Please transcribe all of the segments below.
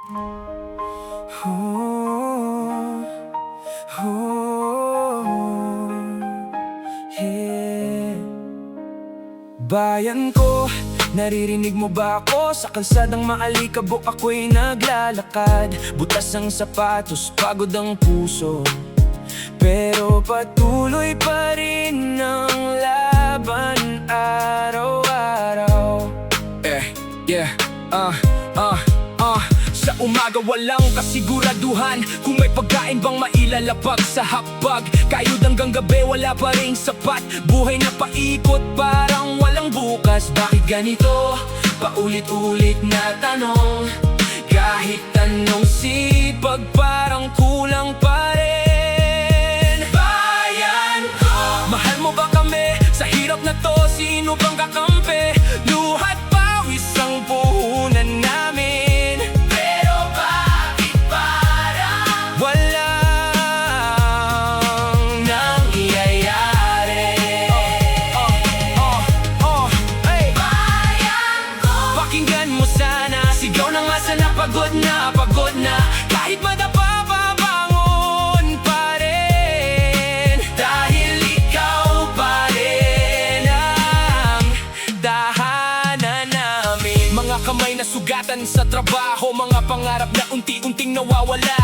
Oh, oh, yeah. Bayan ko, naririnig mo ba ako? Sa kalsadang maalikabok ako'y naglalakad. Butas ang sapatos, pagod ang puso, pero patuloy pa rin ang laban araw-araw. Sa umaga walang kasiguraduhan kung may pagkain bang mailalapag sa hapag. Kayod hanggang gabi wala pa rin sapat. Buhay na paikot parang walang bukas. Bakit ganito? Paulit-ulit na tanong. Kahit anong sipag parang kulang pa rin. Bayan ko, mahal mo ba kami? Sa hirap na to, sino bang kakampi? Luhat pawis ang puhunan namin, pero bakit parang walang nangyayari? Bayan ko, pakinggan mo sana. Sigaw na nga sana, pagod na, pagod na. Kahit madapa, babangon pa rin. Dahil ikaw pa rin ang dahanan namin. Mga kamay na sugatan sa trabaho, mga pangarap na unti-unting nawawala.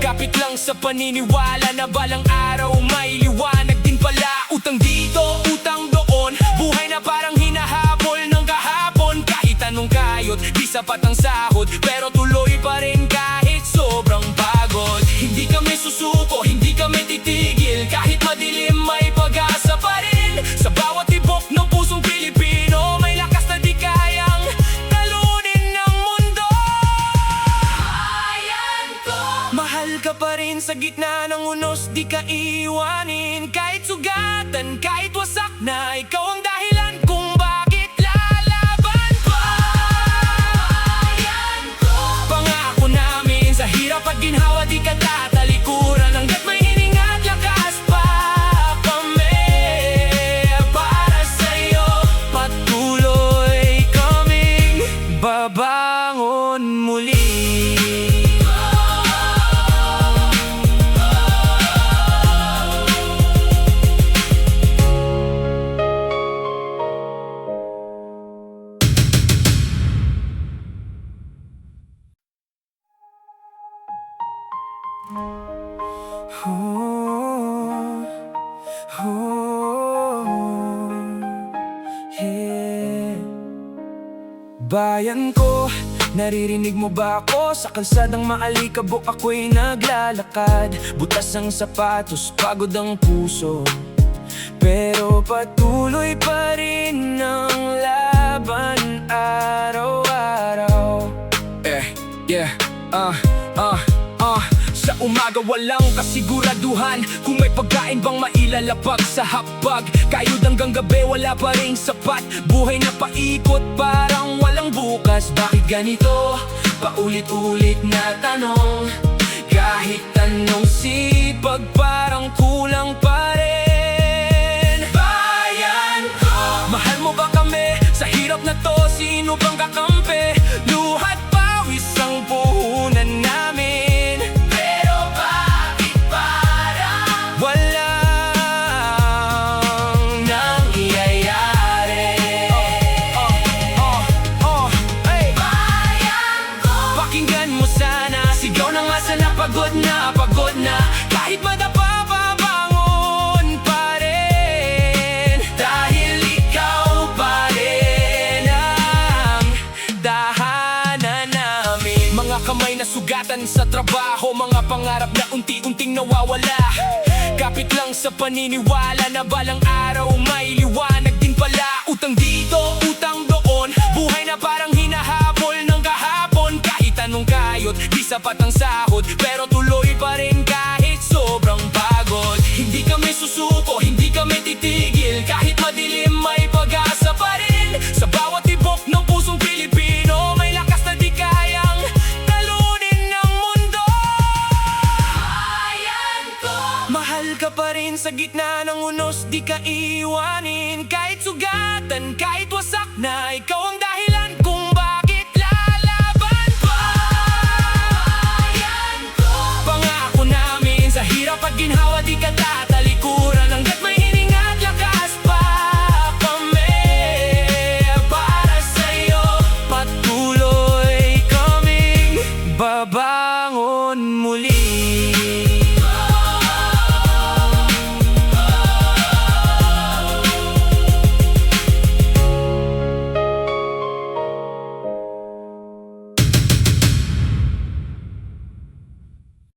Kapit lang sa paniniwala na balang araw may liwanag din pala. Utang dito, utang doon, buhay na parang hinahabol ng kahapon. Kahit anong kayod, di sapat ang sahod, pero tuloy pa rin kahit sobrang pagod. Hindi kami susuko, hindi kami titigil. Kahit madilim may pag-asa pa rin. Sa bawat tibok ng pusong Pilipino, may lakas na di kayang talunin ng mundo. Bayan ko, mahal ka pa rin sa gitna ng unos, di ka iwanin. Kahit sugatan, kahit wasak na, ikaw ang dahilan kung bakit lalaban pa. Bayan ko, pangako namin sa hirap at ginhawa di ka tatalikuran. Hanggat may hininga at lakas pa kami, para sa'yo patuloy kaming babangon muli. Oh, oh, yeah. Bayan ko, naririnig mo ba ako? Sa kalsadang maalikabok ako'y naglalakad. Butas ang sapatos, pagod ang puso, pero patuloy pa rin ang laban araw-araw. Sa umaga walang kasiguraduhan kung may pagkain bang mailalapag sa hapag. Kayod hanggang gabi wala pa rin sapat. Buhay na paikot parang walang bukas. Bakit ganito? Paulit-ulit na tanong. Kahit anong sipag parang kulang pa rin. Bayan ko, mahal mo ba kami? Sa hirap na to, sino bang kakampi? Luhat pawis ang puhunan namin, pero bakit parang walang nangyayari? Bayan ko, pakinggan mo sana. Sigaw na nga sana, pagod na, pagod na. Kahit madapa, babangon pa rin. Dahil ikaw pa rin ang dahanan namin. Mga kamay na sugatan sa trabaho, mga pangarap na unti-unting nawawala. Kapit lang sa paniniwala na balang araw may liwanag din pala. Utang dito, utang doon, buhay na parang hinahabol ng kahapon. Kahit anong kayod, di sapat ang sahod, pero tuloy pa rin kahit sobrang pagod. Hindi kami susuko, hindi kami titigil. Kahit madilim may pag-asa pa rin. Sa bawat tibok ng pusong Pilipino, may lakas na di kayang talunin ng mundo. Bayan ko, mahal ka pa rin sa gitna ng unos, di ka iwanin.